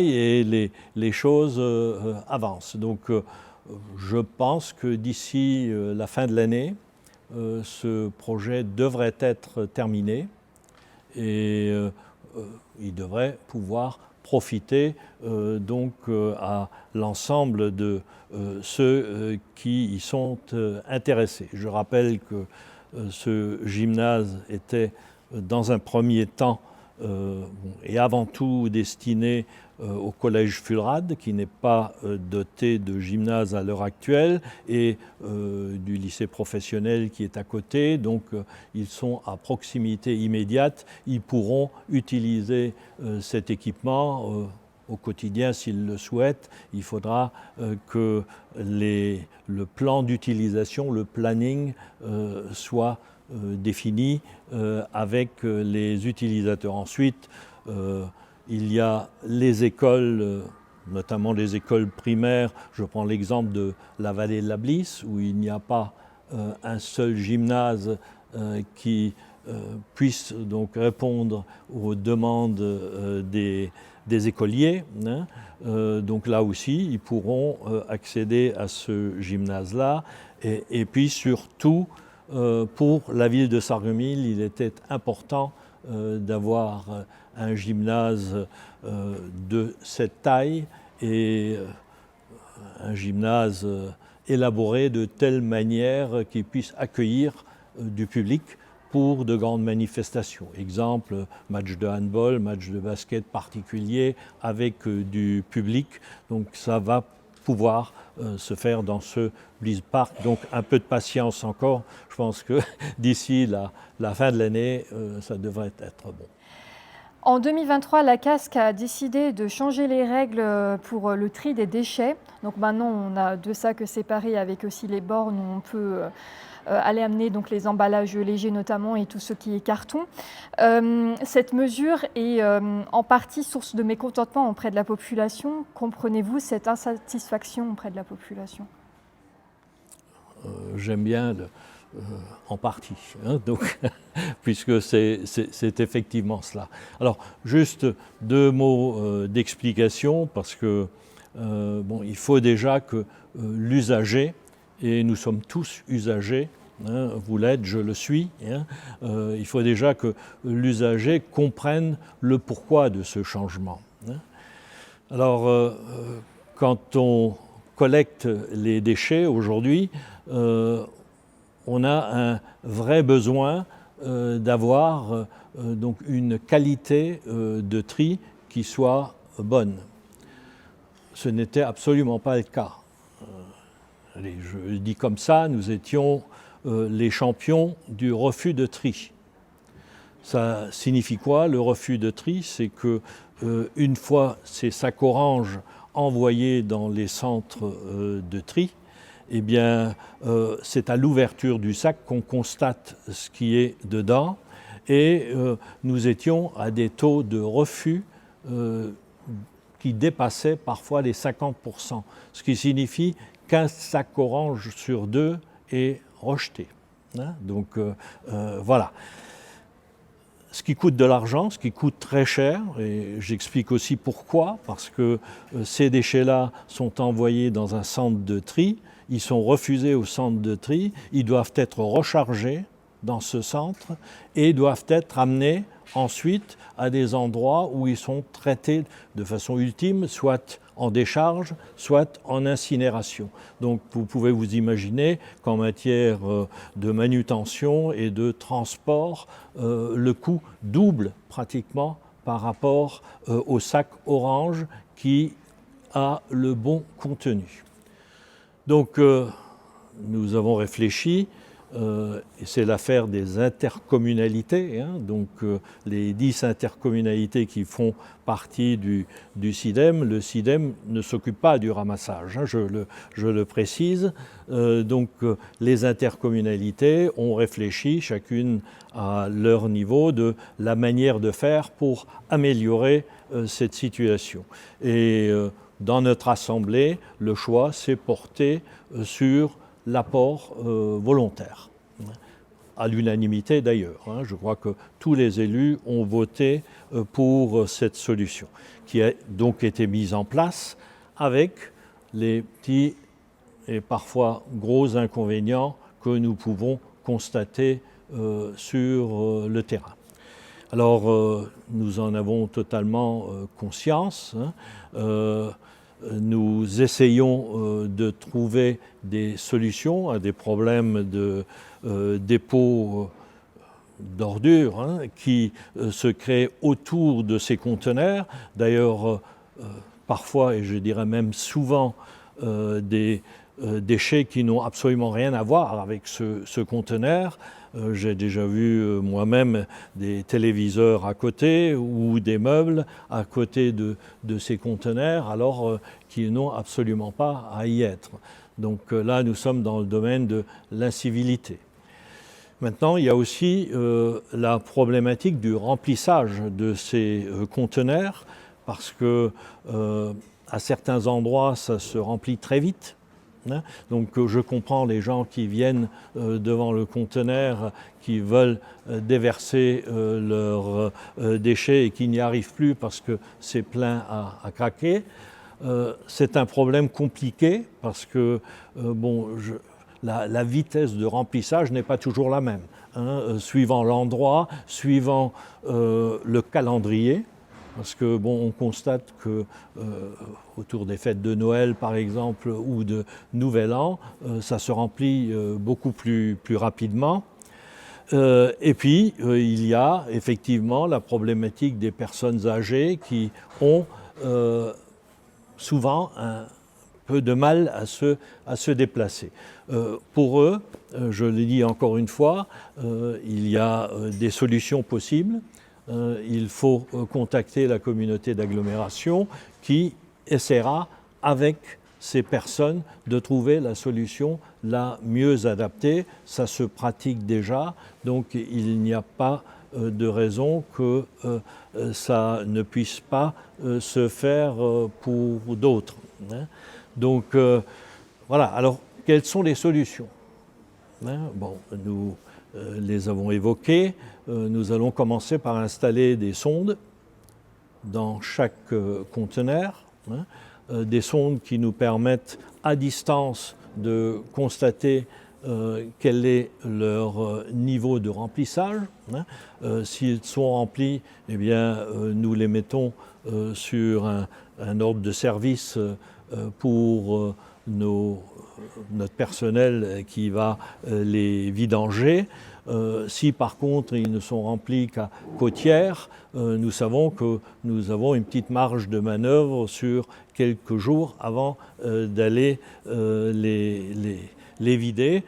et les choses avancent. Donc je pense que d'ici la fin de l'année, ce projet devrait être terminé et il devrait pouvoir profiter donc à l'ensemble de ceux qui y sont intéressés. Je rappelle que ce gymnase était dans un premier temps et avant tout destiné au collège Fulrad, qui n'est pas doté de gymnase à l'heure actuelle, et du lycée professionnel qui est à côté. Donc ils sont à proximité immédiate. Ils pourront utiliser cet équipement au quotidien s'ils le souhaitent. Il faudra que le plan d'utilisation, le planning, soit défini avec les utilisateurs. Ensuite, il y a les écoles, notamment les écoles primaires. Je prends l'exemple de la vallée de la Blisse, où il n'y a pas un seul gymnase qui puisse donc répondre aux demandes des écoliers. Hein. Donc là aussi, ils pourront accéder à ce gymnase-là. Et puis surtout, pour la ville de Sarreguemines, il était important d'avoir un gymnase de cette taille et un gymnase élaboré de telle manière qu'il puisse accueillir du public pour de grandes manifestations. Exemple, match de handball, match de basket particulier avec du public. Donc ça va pouvoir se faire dans ce Bliss Park. Donc un peu de patience encore. Je pense que d'ici la fin de l'année, ça devrait être bon. En 2023, la CASC a décidé de changer les règles pour le tri des déchets. Donc maintenant, on a deux sacs séparés avec aussi les bornes où on peut aller amener donc les emballages légers notamment et tout ce qui est carton. Cette mesure est en partie source de mécontentement auprès de la population. Comprenez-vous cette insatisfaction auprès de la population? J'aime bien en partie, hein, donc, puisque c'est effectivement cela. Alors, juste deux mots d'explication, parce que bon, il faut déjà que l'usager, et nous sommes tous usagers, hein, vous l'êtes, je le suis, hein, il faut déjà que l'usager comprenne le pourquoi de ce changement. Hein. Alors, quand on collecte les déchets aujourd'hui, on a un vrai besoin d'avoir donc une qualité de tri qui soit bonne. Ce n'était absolument pas le cas. Allez, je le dis comme ça, nous étions les champions du refus de tri. Ça signifie quoi, le refus de tri? C'est que une fois ces sacs oranges envoyés dans les centres de tri, eh bien, c'est à l'ouverture du sac qu'on constate ce qui est dedans. Et nous étions à des taux de refus qui dépassaient parfois les 50%. Ce qui signifie qu'un sac orange sur deux est rejeté. Hein? Donc, voilà. Ce qui coûte de l'argent, ce qui coûte très cher, et j'explique aussi pourquoi, parce que ces déchets-là sont envoyés dans un centre de tri. Ils sont refusés au centre de tri, ils doivent être rechargés dans ce centre et doivent être amenés ensuite à des endroits où ils sont traités de façon ultime, soit en décharge, soit en incinération. Donc vous pouvez vous imaginer qu'en matière de manutention et de transport, le coût double pratiquement par rapport au sac orange qui a le bon contenu. Donc, nous avons réfléchi, et c'est l'affaire des intercommunalités, hein, donc les 10 intercommunalités qui font partie du CIDEM. Le CIDEM ne s'occupe pas du ramassage, hein, je le précise. Donc, les intercommunalités ont réfléchi, chacune à leur niveau, de la manière de faire pour améliorer cette situation. Et dans notre assemblée, le choix s'est porté sur l'apport volontaire, à l'unanimité d'ailleurs. Hein. Je crois que tous les élus ont voté pour cette solution, qui a donc été mise en place avec les petits et parfois gros inconvénients que nous pouvons constater sur le terrain. Alors, nous en avons totalement conscience. Nous essayons de trouver des solutions à des problèmes de dépôt d'ordures qui se créent autour de ces conteneurs. D'ailleurs, parfois, et je dirais même souvent, des déchets qui n'ont absolument rien à voir avec ce conteneur. J'ai déjà vu moi-même des téléviseurs à côté ou des meubles à côté de ces conteneurs alors qu'ils n'ont absolument pas à y être. Donc là, nous sommes dans le domaine de l'incivilité. Maintenant, il y a aussi la problématique du remplissage de ces conteneurs parce que à certains endroits, ça se remplit très vite. Donc je comprends les gens qui viennent devant le conteneur, qui veulent déverser leurs déchets et qui n'y arrivent plus parce que c'est plein à craquer. C'est un problème compliqué parce que la vitesse de remplissage n'est pas toujours la même, suivant l'endroit, suivant le calendrier. Parce que on constate que autour des fêtes de Noël, par exemple, ou de Nouvel An, ça se remplit beaucoup plus rapidement. Et puis, il y a effectivement la problématique des personnes âgées qui ont souvent un peu de mal à se déplacer. Pour eux, je le dis encore une fois, il y a des solutions possibles. Il faut contacter la communauté d'agglomération qui essaiera avec ces personnes de trouver la solution la mieux adaptée. Ça se pratique déjà, donc il n'y a pas de raison que ça ne puisse pas se faire pour d'autres. Donc voilà, alors quelles sont les solutions? Nous les avons évoquées. Nous allons commencer par installer des sondes dans chaque conteneur, des sondes qui nous permettent à distance de constater quel est leur niveau de remplissage. S'ils sont remplis, eh bien, nous les mettons sur un ordre de service pour notre personnel qui va les vidanger. Si par contre ils ne sont remplis qu'au tiers, nous savons que nous avons une petite marge de manœuvre sur quelques jours avant d'aller les vider,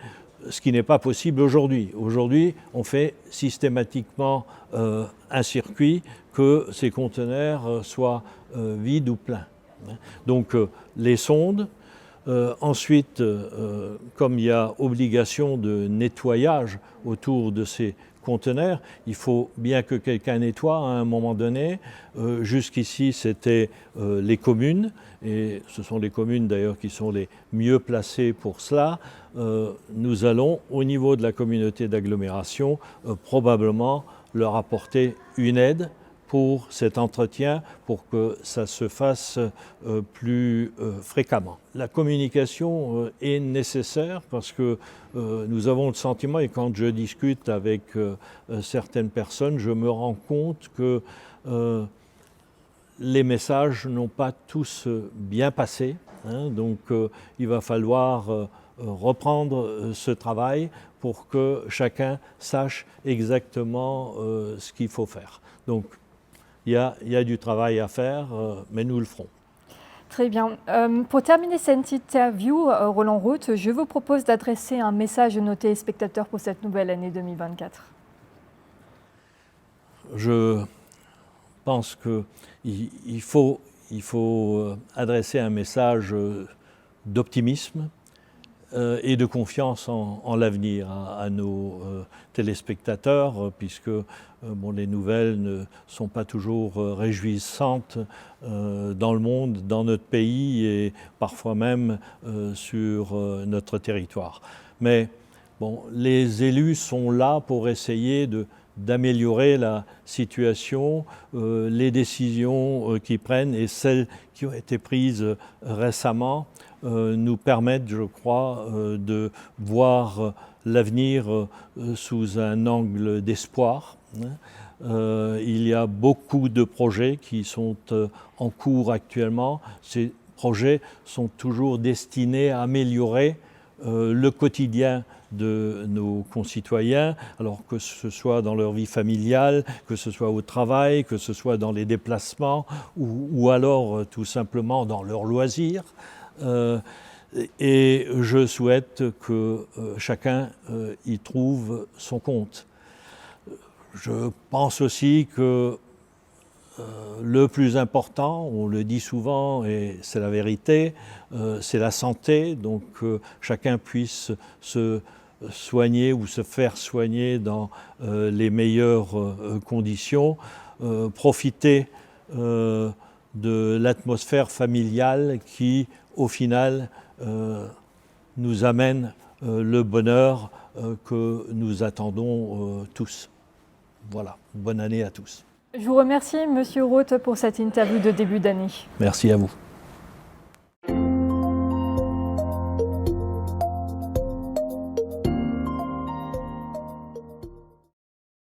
ce qui n'est pas possible aujourd'hui. Aujourd'hui, on fait systématiquement un circuit que ces conteneurs soient vides ou pleins. Donc les sondes. Ensuite, comme il y a obligation de nettoyage autour de ces conteneurs, il faut bien que quelqu'un nettoie à un moment donné. Jusqu'ici, c'était les communes, et ce sont les communes d'ailleurs qui sont les mieux placées pour cela. Nous allons, au niveau de la communauté d'agglomération, probablement leur apporter une aide pour cet entretien, pour que ça se fasse plus fréquemment. La communication est nécessaire parce que nous avons le sentiment, et quand je discute avec certaines personnes, je me rends compte que les messages n'ont pas tous bien passé. Donc il va falloir reprendre ce travail pour que chacun sache exactement ce qu'il faut faire. Donc, il y a du travail à faire, mais nous le ferons. Très bien. Pour terminer cette interview, Roland Roth, je vous propose d'adresser un message à nos téléspectateurs pour cette nouvelle année 2024. Je pense qu'il faut adresser un message d'optimisme et de confiance en l'avenir à nos téléspectateurs, puisque les nouvelles ne sont pas toujours réjouissantes dans le monde, dans notre pays et parfois même sur notre territoire. Mais les élus sont là pour essayer d'améliorer la situation, les décisions qu'ils prennent et celles qui ont été prises récemment nous permettent, je crois, de voir l'avenir sous un angle d'espoir. Il y a beaucoup de projets qui sont en cours actuellement. Ces projets sont toujours destinés à améliorer le quotidien de nos concitoyens, alors que ce soit dans leur vie familiale, que ce soit au travail, que ce soit dans les déplacements ou alors tout simplement dans leurs loisirs. Et je souhaite que chacun y trouve son compte. Je pense aussi que le plus important, on le dit souvent et c'est la vérité, c'est la santé, donc que chacun puisse se soigner ou se faire soigner dans les meilleures conditions, profiter de l'atmosphère familiale qui, au final, nous amène le bonheur que nous attendons tous. Voilà, bonne année à tous. Je vous remercie, Monsieur Roth, pour cette interview de début d'année. Merci à vous.